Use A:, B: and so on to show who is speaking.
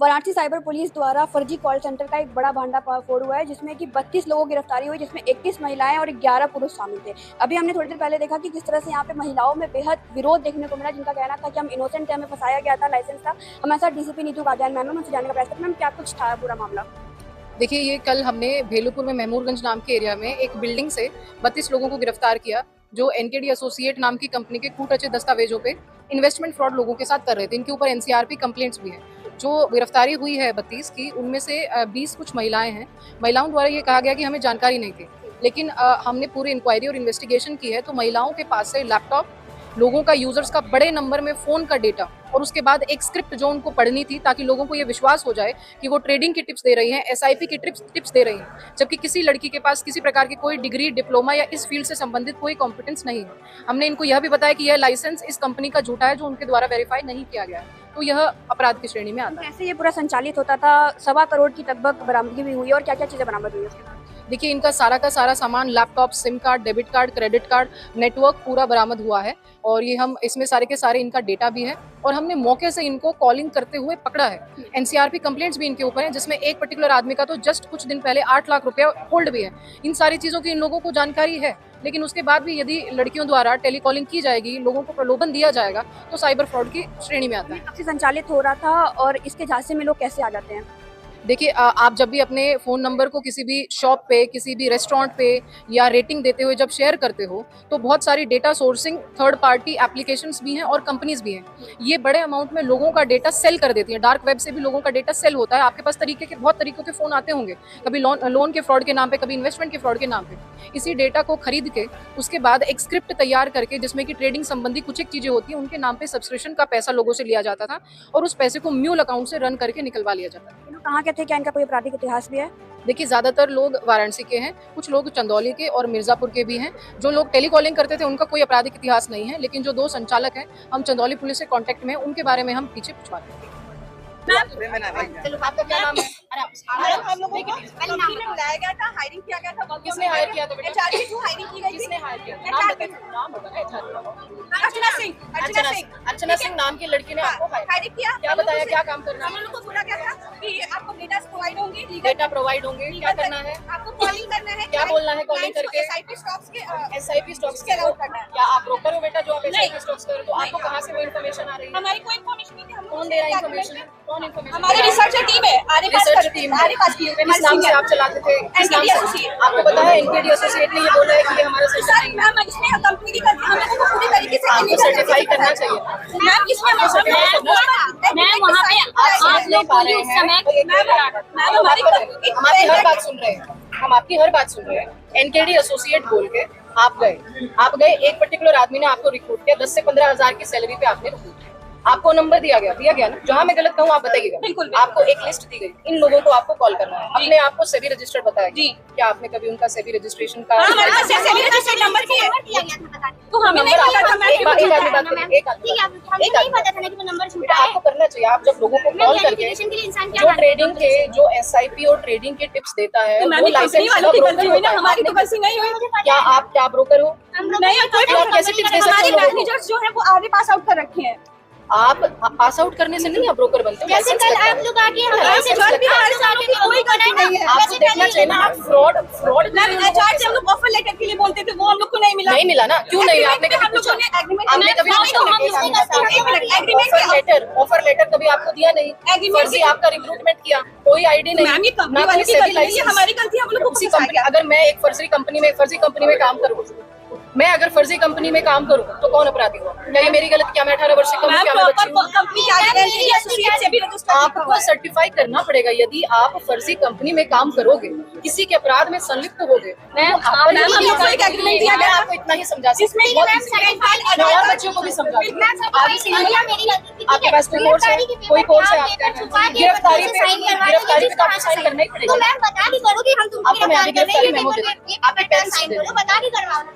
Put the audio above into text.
A: Varanasi cyber police द्वारा फर्जी call centre का एक बड़ा भांडाफोड़ हुआ है, जिसमें कि 32 लोगों की गिरफ्तारी हुई, जिसमें 21 महिलाएं और 11 पुरुष शामिल थे। अभी हमने थोड़ी देर पहले देखा कि किस तरह से यहाँ पे महिलाओं में बेहद विरोध देखने को मिला, जिनका कहना था कि हम इनोसेंट थे, हमें फंसाया गया था, लाइसेंस था। हमारे साथ डीसीपी नीतू कादियान मैम हमसे जानने का प्रयास करते हैं। मैम, क्या कुछ था पूरा मामला?
B: देखिए, ये कल हमने भेलूपुर में महमूदगंज नाम के एरिया में एक बिल्डिंग से 32 लोगों को गिरफ्तार किया, जो एनकेडी एसोसिएट नाम की कंपनी के कूटअचे दस्तावेजों पे इन्वेस्टमेंट फ्रॉड लोगों के साथ कर रहे थे। इनके ऊपर एनसीआरपी कंप्लेंट्स भी हैं। जो गिरफ्तारी हुई है 32 की, उनमें से 20 कुछ महिलाएं हैं। महिलाओं द्वारा ये कहा गया कि हमें जानकारी नहीं थी, लेकिन हमने पूरी इंक्वायरी और इन्वेस्टिगेशन की है तो महिलाओं के पास से लैपटॉप, लोगों का यूजर्स का बड़े नंबर में फ़ोन का डेटा और उसके बाद एक स्क्रिप्ट जो उनको पढ़नी थी ताकि लोगों को ये विश्वास हो जाए कि वो ट्रेडिंग की टिप्स दे रही हैं, एसआईपी की टिप्स दे रही हैं, जबकि किसी लड़की के पास किसी प्रकार की कोई डिग्री, डिप्लोमा या इस फील्ड से संबंधित कोई कॉम्पिटेंस नहीं है। हमने इनको यह भी बताया कि यह लाइसेंस इस कंपनी का झूठा है, जो उनके द्वारा वेरीफाई नहीं किया गया है, तो यह अपराध की श्रेणी में आता है।
A: कैसे ये पूरा संचालित होता था? 1.25 करोड़ की लगभग बरामदगी भी हुई और क्या क्या चीज़ें बरामद हुई उसके बाद?
B: देखिए, इनका सारा का सारा सामान, laptop, SIM card, debit card, credit card, network पूरा बरामद हुआ है और ये हम इसमें सारे के सारे इनका डेटा भी है और हमने मौके से इनको कॉलिंग करते हुए पकड़ा है। एनसीआरपी कंप्लेंट्स भी इनके ऊपर हैं, जिसमें एक पर्टिकुलर आदमी का तो जस्ट कुछ दिन पहले 8 लाख रुपए होल्ड भी है। इन सारी चीज़ों की इन लोगों को जानकारी है, लेकिन उसके बाद भी यदि लड़कियों द्वारा टेलीकॉलिंग की जाएगी, लोगों को प्रलोभन दिया जाएगा, तो साइबर फ्रॉड की श्रेणी में आता है।
A: कब से संचालित हो रहा था और इसके झांसे में लोग कैसे आ जाते हैं?
B: देखिए, आप जब भी अपने फ़ोन नंबर को किसी भी शॉप पे, किसी भी रेस्टोरेंट पे या रेटिंग देते हुए जब शेयर करते हो, तो बहुत सारी data sourcing third party applications भी हैं और कंपनीज भी हैं। ये बड़े अमाउंट में लोगों का डेटा सेल कर देती हैं। डार्क वेब से भी लोगों का डेटा सेल होता है। आपके पास बहुत तरीकों के फ़ोन आते होंगे, कभी लोन के फ्रॉड के नाम पे, कभी इन्वेस्टमेंट के फ्रॉड के नाम पे। इसी डेटा को खरीद के उसके बाद एक स्क्रिप्ट तैयार करके, जिसमें कि ट्रेडिंग संबंधी कुछ एक चीज़ें होती हैं, उनके नाम पे सब्सक्रिप्शन का पैसा लोगों से लिया जाता था और उस पैसे को म्यूल अकाउंट से रन करके निकलवा लिया जाता था।
A: कहाँ के थे? क्या इनका कोई आपराधिक इतिहास भी है?
B: देखिए, ज़्यादातर लोग वाराणसी के हैं, कुछ लोग चंदौली के और मिर्ज़ापुर के भी हैं। जो लोग टेलीकॉलिंग करते थे उनका कोई आपराधिक इतिहास नहीं है, लेकिन जो 2 संचालक हैं, हम चंदौली पुलिस से कांटेक्ट में हैं, उनके बारे में हम पीछे पूछवाते हैं।
C: चलो, आपका क्या नाम है? हम लोगों को कंपनी में बुलाया गया था, हायरिंग किया गया था।
B: किसने हायर किया था बेटा?
C: एचआर के थ्रू हायरिंग की गई थी।
B: किसने हायर किया था? नाम बताइए। नाम बताना एचआर का। अर्चना सिंह नाम की लड़की ने आपको
C: हायरिंग किया।
B: क्या बताया, क्या काम करना है?
C: हम लोगों को बोला गया था कि आपको डेटा प्रोवाइड होंगे,
B: डेटा प्रोवाइड होंगे, क्या करना है?
C: आपको कॉलिंग करना है।
B: क्या बोलना है कॉलिंग करके?
C: एसआईपी
B: स्टॉक्स
C: के अलाउड करना है।
B: क्या आप ब्रोकर हो बेटा जो आप एसआईपी स्टॉक्स कर रहे हो? तो आपको कहाँ से वो इन्फॉर्मेशन आ रही है?
C: हमारी कोई इन्फॉर्मेशन नहीं थी। हम
B: कौन दे रहा है इन्फॉर्मेशन? कौन इन्फॉर्मेशन?
C: हमारी रिसर्चर टीम है।
B: रिसर्च टीम है। किस नाम से आप चलाते थे? किस नाम से? आपको पता है एनकेडी एसोसिएट ने ये बोला है कि ये हमारा सेशन नहीं है।
C: मैम, इसमें कंपनी की हम लोगों को पूरी तरीके से
B: आपको सर्टिफाई करना चाहिए।
C: मैम, इसमें
B: आपको सर्टिफाई करना चाहिए।
C: मैं वहाँ पे
B: आप समझ नहीं पा रहे हैं। हम आपकी हर बात सुन रहे हैं। हम आपकी हर बात सुन रहे हैं। एनकेडी एसोसिएट बोल के आप गए, एक पर्टिकुलर आदमी ने आपको रिक्रूट किया, 10 से 15 हजार की सैलरी पे आपने रिक्रूट किया। आपको नंबर दिया गया ना? जहाँ मैं गलत कहूँ आप बताइएगा।
C: बिल्कुल।
B: आपको एक लिस्ट दी गई, इन लोगों को आपको कॉल करना है। अपने आप को सेबी रजिस्टर्ड बताया जी। क्या आपने कभी उनका सेबी रजिस्ट्रेशन का
C: हमारे पास सेबी रजिस्टर्ड नंबर भी है। तो हमें नहीं पता था।
B: एक आदमी बात करिए, एक आदमी आपको करना चाहिए। आप जब लोगों को कॉल करके जो ट्रेडिंग के, जो एसआईपी और ट्रेडिंग के टिप्स देता है, वो लाइसेंस वाला ब्रोकर होता है।
C: हमारी तो गलती नहीं हुई।
B: क्या ब्रोकर हो?
C: नहीं, कोई
B: कैसे टिप्स दे सकते हो
C: हमारे
B: लोगों को?
C: मैनेजर्स जो है वो आगे पास आउट कर रखे हैं।
B: आप पास आउट करने से नहीं आप ब्रोकर बनते हो।
D: जैसे कल आप लोग आके
C: ऐसे
D: हमारे
C: जॉब भी हमारे साथ की कोई गलती नहीं है।
B: आपको देखना चाहिए ना। आप फ्रॉड
C: मैम, एचआर से हम लोग ऑफर लेटर के लिए बोलते थे, वो हम लोग को नहीं मिला
B: ना? क्यों नहीं? आपने कभी पूछा? आपने कभी ऑफर लेटर कभी आपको दिया नहीं? फर्जी आपका रिक्रूटमेंट किया, कोई आईडी नहीं।
C: मैम, ये कंपनी वाली की गलती नहीं है, हमारी गलती है। हम लोग को
B: किसी कंपनी, अगर मैं एक फर्जी कंपनी में काम करूँ, मैं अगर फर्जी कंपनी में काम करूं तो कौन अपराधी हुआ? क्या ये मेरी गलती? क्या मैं 18 वर्ष से कम हूं? क्या मैं बच्ची हूं?
C: कंपनी की आइडेंटिटी एसोसिएट से भी रजिस्टर
B: आपको सर्टिफाई करना पड़ेगा। यदि आप फर्जी कंपनी में काम करोगे, किसी के अपराध में संलिप्त होगे,
C: मैम, हम लोग को एक एग्रीमेंट दिया गया,
B: आपको इतना ही समझा सकती
C: जिसमें
B: हूं।
C: मैम
B: और बच्चों को भी समझा आगे से आपके पास कोई कोर्स है? कोई कोर्स है आपका? गिरफ्तारी पे आपको साइन करना ही पड़ेगा।
D: तो मैम बता भी करो कि हम तुमको
B: आपको मैं गिरफ्तारी मेमो दे दूं। आपके पेरेंट्स
D: साइन करो, बता भी करवाओ ना।